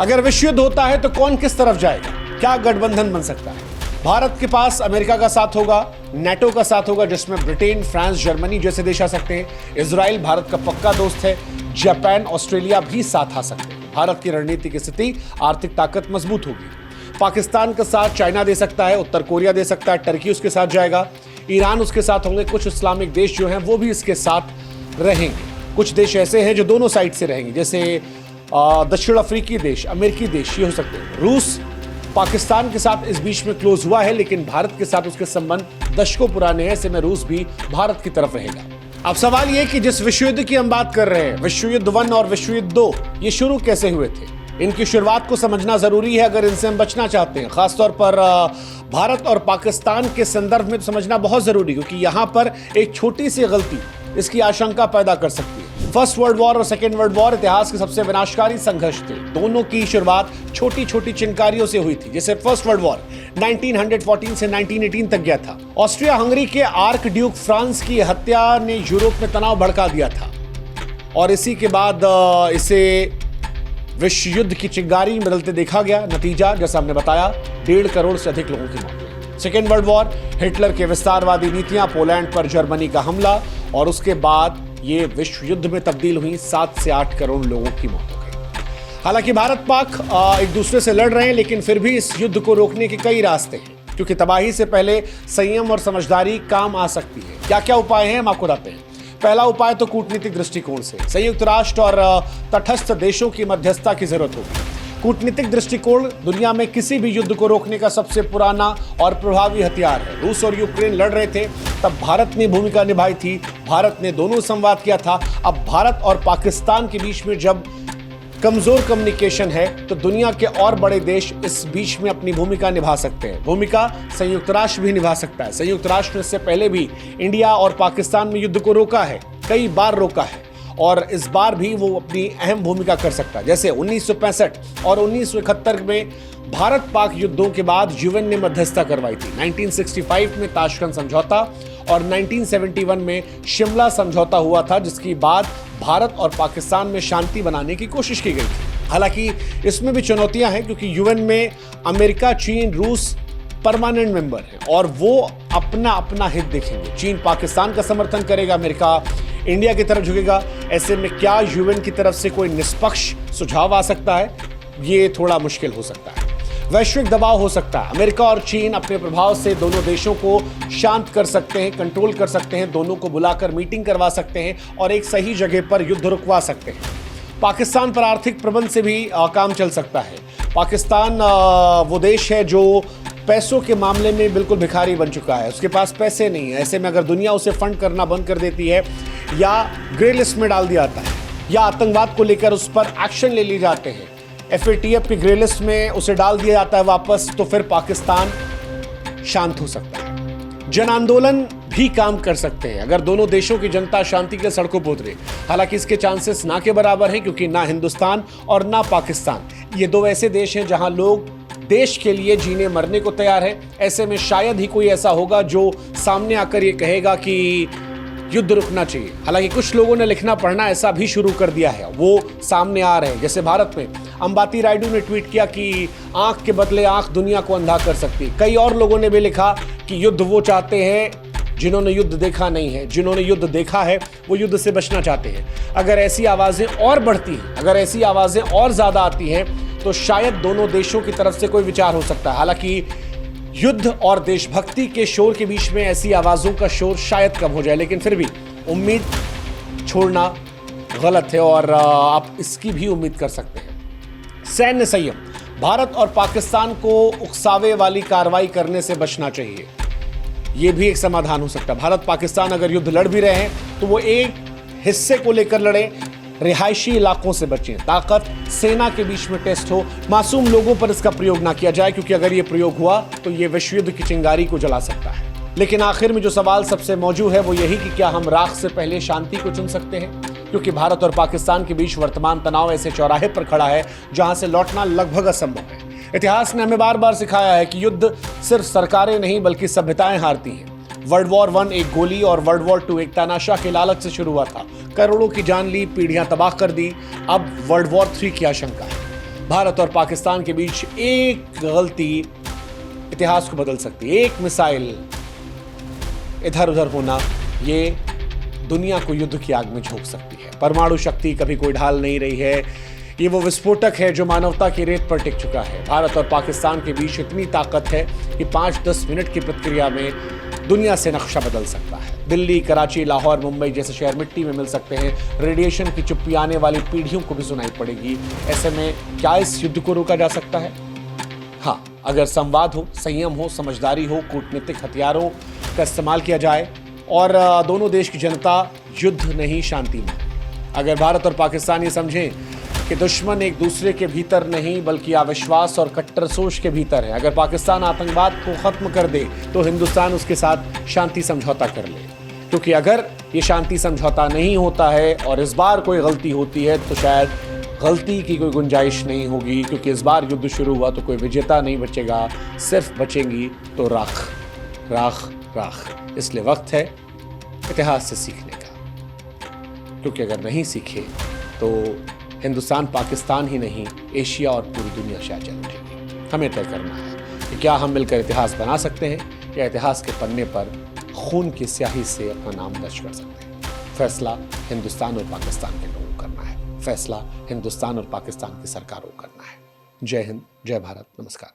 अगर विश्व युद्ध होता है तो कौन किस तरफ जाएगा, क्या गठबंधन बन सकता है? भारत के पास अमेरिका का साथ होगा, नाटो का साथ होगा जिसमें ब्रिटेन, फ्रांस, जर्मनी जैसे देश आ सकते हैं। इजराइल भारत का पक्का दोस्त है। जापान, ऑस्ट्रेलिया भी साथ आ सकते हैं। भारत की रणनीतिक स्थिति, आर्थिक ताकत मजबूत होगी। पाकिस्तान का साथ चाइना दे सकता है, उत्तर कोरिया दे सकता है, टर्की उसके साथ जाएगा, ईरान उसके साथ होंगे, कुछ इस्लामिक देश जो हैं वो भी इसके साथ रहेंगे। कुछ देश ऐसे हैं जो दोनों साइड से रहेंगे, जैसे दक्षिण अफ्रीकी देश, अमेरिकी देश, ये हो सकते हैं। रूस पाकिस्तान के साथ इस बीच में क्लोज हुआ है, लेकिन भारत के साथ उसके संबंध दशकों पुराने हैं। ऐसे में रूस भी भारत की तरफ रहेगा। अब सवाल यह कि जिस विश्व युद्ध की हम बात कर रहे हैं, विश्व युद्ध 1 और विश्व युद्ध 2, ये शुरू कैसे हुए थे? इनकी शुरुआत को समझना जरूरी है अगर इनसे हम बचना चाहते हैं। खासतौर पर भारत और पाकिस्तान के संदर्भ में तो समझना बहुत जरूरी, क्योंकि यहां पर एक छोटी सी गलती इसकी आशंका पैदा कर सकती है। फर्स्ट वर्ल्ड वॉर और सेकेंड वर्ल्ड वॉर इतिहास के सबसे विनाशकारी संघर्ष थे। दोनों की शुरुआत छोटी छोटी चिंकारियों से हुई थी। जैसे फर्स्ट वर्ल्ड वॉर 1914 से 1918 तक गया था। ऑस्ट्रिया हंगरी के आर्क ड्यूक फ्रांस की हत्या ने यूरोप में तनाव भड़का दिया था, और इसी के बाद इसे विश्व युद्ध की चिंगारी में बदलते देखा गया। नतीजा जैसा हमने बताया, 1.5 करोड़ से अधिक लोगों की मौत। सेकेंड वर्ल्ड वॉर, हिटलर के विस्तारवादी नीतियां, पोलैंड पर जर्मनी का हमला, और उसके बाद ये विश्व युद्ध में तब्दील हुई। 7 से 8 करोड़ लोगों की मौत हो गई। हालांकि भारत पाक एक दूसरे से लड़ रहे हैं, लेकिन फिर भी इस युद्ध को रोकने के कई रास्ते हैं, क्योंकि तबाही से पहले संयम और समझदारी काम आ सकती है। क्या क्या उपाय हैं हम आपको बताते हैं। पहला उपाय तो कूटनीतिक दृष्टिकोण से संयुक्त राष्ट्र और तटस्थ देशों की मध्यस्थता की जरूरत होगी। कूटनीतिक दृष्टिकोण दुनिया में किसी भी युद्ध को रोकने का सबसे पुराना और प्रभावी हथियार है। रूस और यूक्रेन लड़ रहे थे, तब भारत ने भूमिका निभाई थी। भारत ने दोनों संवाद किया था। अब भारत और पाकिस्तान के बीच में जब कमजोर कम्युनिकेशन है, तो दुनिया के और बड़े देश इस बीच में अपनी भूमिका निभा सकते हैं। भूमिका संयुक्त राष्ट्र भी निभा सकता है। संयुक्त राष्ट्र ने इससे पहले भी इंडिया और पाकिस्तान में युद्ध को रोका है, कई बार रोका है, और इस बार भी वो अपनी अहम भूमिका कर सकता है। जैसे 1965 और 1971 में भारत पाक युद्धों के बाद यूएन ने मध्यस्थता करवाई थी। 1965 में ताशकंद समझौता और 1971 में शिमला समझौता हुआ था, जिसके बाद भारत और पाकिस्तान में शांति बनाने की कोशिश की गई थी। हालांकि इसमें भी चुनौतियां हैं, क्योंकि यूएन में अमेरिका, चीन, रूस परमानेंट मेंबर है और वो अपना अपना हित देखेंगे। चीन पाकिस्तान का समर्थन करेगा, अमेरिका इंडिया की तरफ झुकेगा। ऐसे में क्या यूएन की तरफ से कोई निष्पक्ष सुझाव आ सकता है? ये थोड़ा मुश्किल हो सकता है। वैश्विक दबाव हो सकता है। अमेरिका और चीन अपने प्रभाव से दोनों देशों को शांत कर सकते हैं, कंट्रोल कर सकते हैं, दोनों को बुलाकर मीटिंग करवा सकते हैं और एक सही जगह पर युद्ध रुकवा सकते हैं। पाकिस्तान पर आर्थिक प्रबंध से भी काम चल सकता है। पाकिस्तान वो देश है जो पैसों के मामले में बिल्कुल भिखारी बन चुका है, उसके पास पैसे नहीं है। ऐसे में अगर दुनिया उसे फंड करना बंद कर देती है, या ग्रे लिस्ट में डाल दिया जाता है, या आतंकवाद को लेकर उस पर एक्शन ले लिए जाते हैं, FATF की ग्रे लिस्ट में उसे डाल दिया जाता है वापस, तो फिर पाकिस्तान शांत हो सकता है। जन आंदोलन भी काम कर सकते हैं अगर दोनों देशों की जनता शांति के सड़कों पर उतरे। हालांकि इसके चांसेस ना के बराबर हैं, क्योंकि ना हिंदुस्तान और ना पाकिस्तान, ये दो ऐसे देश हैं जहां लोग देश के लिए जीने मरने को तैयार है। ऐसे में शायद ही कोई ऐसा होगा जो सामने आकर ये कहेगा कि युद्ध रुकना चाहिए। हालांकि कुछ लोगों ने लिखना पढ़ना ऐसा भी शुरू कर दिया है, वो सामने आ रहे हैं। जैसे भारत में अंबाती रायडू ने ट्वीट किया कि आंख के बदले आंख दुनिया को अंधा कर सकती। कई और लोगों ने भी लिखा कि युद्ध वो चाहते हैं जिन्होंने युद्ध देखा नहीं है, जिन्होंने युद्ध देखा है वो युद्ध से बचना चाहते हैं। अगर ऐसी आवाजें और बढ़ती हैं, अगर ऐसी आवाजें और ज्यादा आती हैं, तो शायद दोनों देशों की तरफ से कोई विचार हो सकता है। हालांकि युद्ध और देशभक्ति के शोर के बीच में ऐसी आवाजों का शोर शायद कम हो जाए, लेकिन फिर भी उम्मीद छोड़ना गलत है और आप इसकी भी उम्मीद कर सकते हैं। सैन्य संयम, भारत और पाकिस्तान को उकसावे वाली कार्रवाई करने से बचना चाहिए। यह भी एक समाधान हो सकता है। भारत पाकिस्तान अगर युद्ध लड़ भी रहे हैं तो वो एक हिस्से को लेकर लड़े, रिहायशी इलाकों से बचें। ताकत सेना के बीच में टेस्ट हो, मासूम लोगों पर इसका प्रयोग ना किया जाए, क्योंकि अगर ये प्रयोग हुआ तो ये विश्व युद्ध की चिंगारी को जला सकता है। लेकिन आखिर में जो सवाल सबसे मौजूद है वो यही कि क्या हम राख से पहले शांति को चुन सकते हैं? क्योंकि भारत और पाकिस्तान के बीच वर्तमान तनाव ऐसे चौराहे पर खड़ा है जहां से लौटना लगभग असंभव है। इतिहास ने हमें बार बार सिखाया है कि युद्ध सिर्फ सरकारें नहीं बल्कि सभ्यताएं हारती हैं। वर्ल्ड वॉर 1 एक गोली और वर्ल्ड वॉर 2 एक तानाशाह के लालच से शुरू हुआ था। करोड़ों की जान ली, पीढ़ियां तबाह कर दी। अब वर्ल्ड वॉर 3 की आशंका है। भारत और पाकिस्तान के बीच एक गलती इतिहास को बदल सकती है। एक मिसाइल इधर उधर होना ये दुनिया को युद्ध की आग में झोंक सकती है। परमाणु शक्ति कभी कोई ढाल नहीं रही है। ये वो विस्फोटक है जो मानवता की रेत पर टिक चुका है। भारत और पाकिस्तान के बीच इतनी ताकत है कि 5-10 मिनट की प्रतिक्रिया में दुनिया से नक्शा बदल सकता है। दिल्ली, कराची, लाहौर, मुंबई जैसे शहर मिट्टी में मिल सकते हैं। रेडिएशन की चुप्पी आने वाली पीढ़ियों को भी सुनाई पड़ेगी। ऐसे में क्या इस युद्ध को रोका जा सकता है? हाँ, अगर संवाद हो, संयम हो, समझदारी हो, कूटनीतिक हथियारों का इस्तेमाल किया जाए और दोनों देश की जनता युद्ध नहीं शांति में। अगर भारत और पाकिस्तान ये समझें कि दुश्मन एक दूसरे के भीतर नहीं बल्कि अविश्वास और कट्टर सोच के भीतर है। अगर पाकिस्तान आतंकवाद को खत्म कर दे तो हिंदुस्तान उसके साथ शांति समझौता कर ले, क्योंकि अगर ये शांति समझौता नहीं होता है और इस बार कोई गलती होती है तो शायद गलती की कोई गुंजाइश नहीं होगी, क्योंकि इस बार युद्ध शुरू हुआ तो कोई विजेता नहीं बचेगा, सिर्फ बचेंगी तो राख राख राख। इसलिए वक्त है इतिहास से सीखने का, क्योंकि अगर नहीं सीखे तो हिंदुस्तान पाकिस्तान ही नहीं, एशिया और पूरी दुनिया शायद जल उठेगी। हमें तय करना है कि क्या हम मिलकर इतिहास बना सकते हैं या इतिहास के पन्ने पर खून की स्याही से अपना नाम दर्ज कर सकते हैं। फैसला हिंदुस्तान और पाकिस्तान के लोगों को करना है। फैसला हिंदुस्तान और पाकिस्तान की सरकारों को करना है। जय हिंद, जय भारत, नमस्कार।